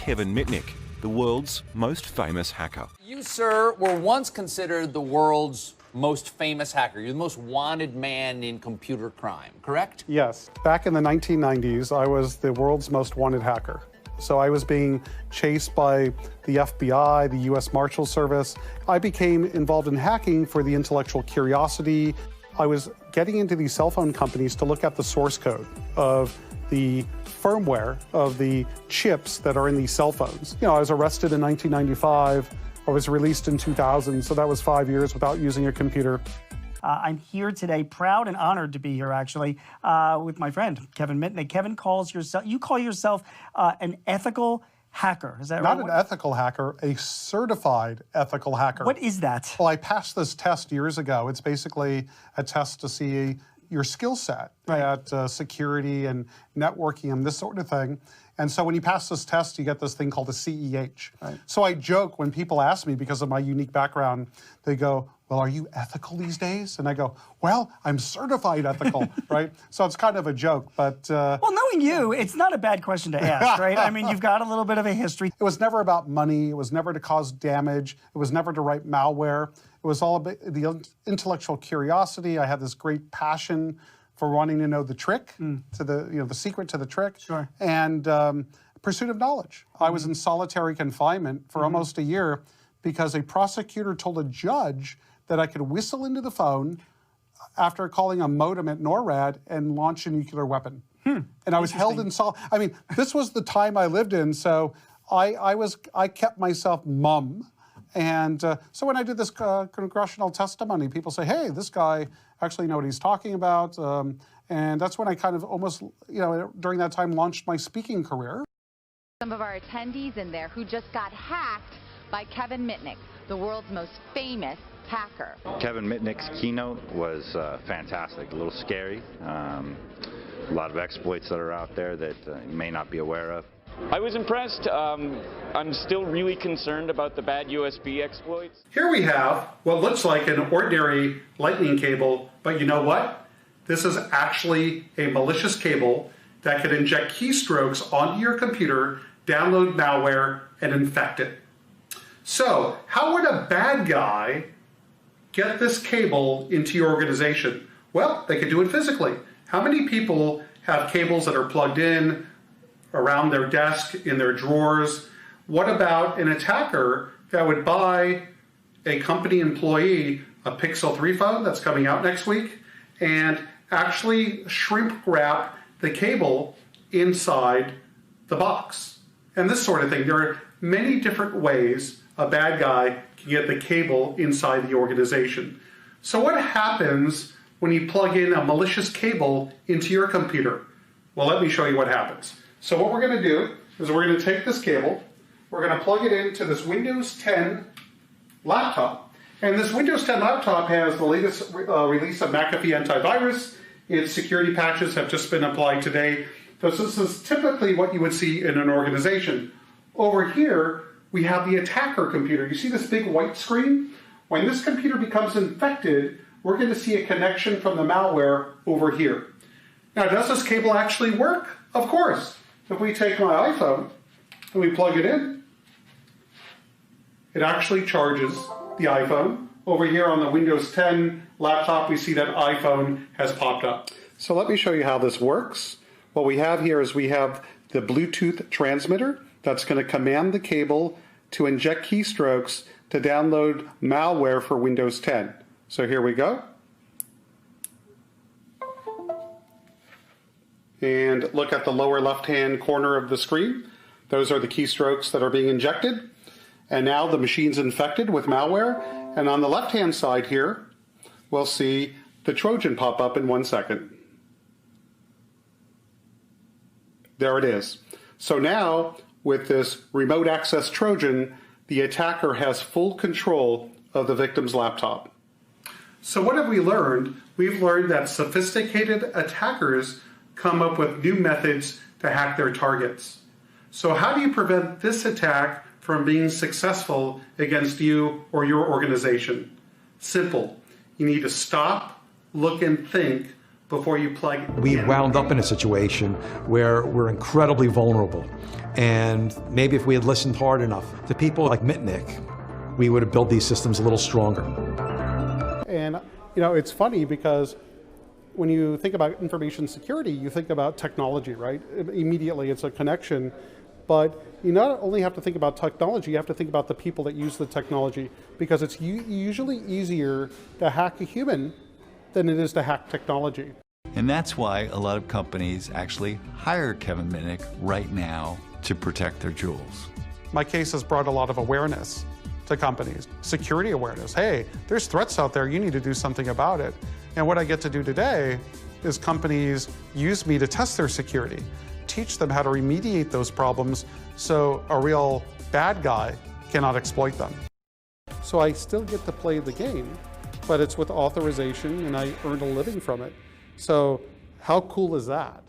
Kevin Mitnick, the world's most famous hacker. You, sir, were once considered the world's most famous hacker. You're the most wanted man in computer crime, correct? Yes. Back in the 1990s, I was the world's most wanted hacker. So I was being chased by the FBI, the US Marshal Service. I became involved in hacking for the intellectual curiosity. I was getting into these cell phone companies to look at the source code of the firmware of the chips that are in these cell phones. You know, I was arrested in 1995. I was released in 2000, so that was 5 years without using a computer. I'm here today, proud and honored to be here, actually, with my friend, Kevin Mitnick. Kevin, you call yourself an ethical hacker. Is that right? Not an ethical hacker, a certified ethical hacker. What is that? Well, I passed this test years ago. It's basically a test to see your skill set at security and networking and this sort of thing. And so when you pass this test, you get this thing called a CEH. Right. So I joke when people ask me, because of my unique background, they go, well, are you ethical these days? And I go, well, I'm certified ethical, right? So it's kind of a joke, but... well, knowing you, it's not a bad question to ask, right? I mean, you've got a little bit of a history. It was never about money. It was never to cause damage. It was never to write malware. It was all about the intellectual curiosity. I had this great passion for wanting to know the trick, to the secret to the trick, sure. And pursuit of knowledge. I was in solitary confinement for almost a year because a prosecutor told a judge that I could whistle into the phone after calling a modem at NORAD and launch a nuclear weapon. And I was held in I mean, this was the time I lived in, so I kept myself mum. And so when I did this congressional testimony, people say, hey, this guy actually know what he's talking about. And that's when I kind of almost, during that time, launched my speaking career. Some of our attendees in there who just got hacked by Kevin Mitnick, the world's most famous hacker. Kevin Mitnick's keynote was fantastic, a little scary. A lot of exploits that are out there that you may not be aware of. I was impressed. I'm still really concerned about the bad USB exploits. Here we have what looks like an ordinary lightning cable, but you know what? This is actually a malicious cable that could inject keystrokes onto your computer, download malware, and infect it. So, how would a bad guy get this cable into your organization? Well, they could do it physically. How many people have cables that are plugged in around their desk, in their drawers? What about an attacker that would buy a company employee a Pixel 3 phone that's coming out next week and actually shrink wrap the cable inside the box? And this sort of thing. There are many different ways a bad guy can get the cable inside the organization. So what happens when you plug in a malicious cable into your computer? Well, let me show you what happens. So what we're going to do is we're going to take this cable, we're going to plug it into this Windows 10 laptop. And this Windows 10 laptop has the latest release of McAfee antivirus. Its security patches have just been applied today. So this is typically what you would see in an organization. Over here, we have the attacker computer. You see this big white screen? When this computer becomes infected, we're going to see a connection from the malware over here. Now, does this cable actually work? Of course. If we take my iPhone and we plug it in, it actually charges the iPhone. Over here on the Windows 10 laptop, we see that iPhone has popped up. So let me show you how this works. What we have here is we have the Bluetooth transmitter that's going to command the cable to inject keystrokes to download malware for Windows 10. So here we go. And look at the lower left-hand corner of the screen. Those are the keystrokes that are being injected. And now the machine's infected with malware. And on the left-hand side here, we'll see the Trojan pop up in 1 second. There it is. So now, with this remote access Trojan, the attacker has full control of the victim's laptop. So what have we learned? We've learned that sophisticated attackers come up with new methods to hack their targets. So how do you prevent this attack from being successful against you or your organization? Simple. You need to stop, look, and think before you plug We in. wound up in a situation where we're incredibly vulnerable. And maybe if we had listened hard enough to people like Mitnick, we would have built these systems a little stronger. And, you know, it's funny because when you think about information security, you think about technology, right? Immediately it's a connection. But you not only have to think about technology, you have to think about the people that use the technology, because it's usually easier to hack a human than it is to hack technology. And that's why a lot of companies actually hire Kevin Mitnick right now to protect their jewels. My case has brought a lot of awareness to companies, security awareness. Hey, there's threats out there, you need to do something about it. And what I get to do today is companies use me to test their security, teach them how to remediate those problems so a real bad guy cannot exploit them. So I still get to play the game, but it's with authorization and I earn a living from it. So how cool is that?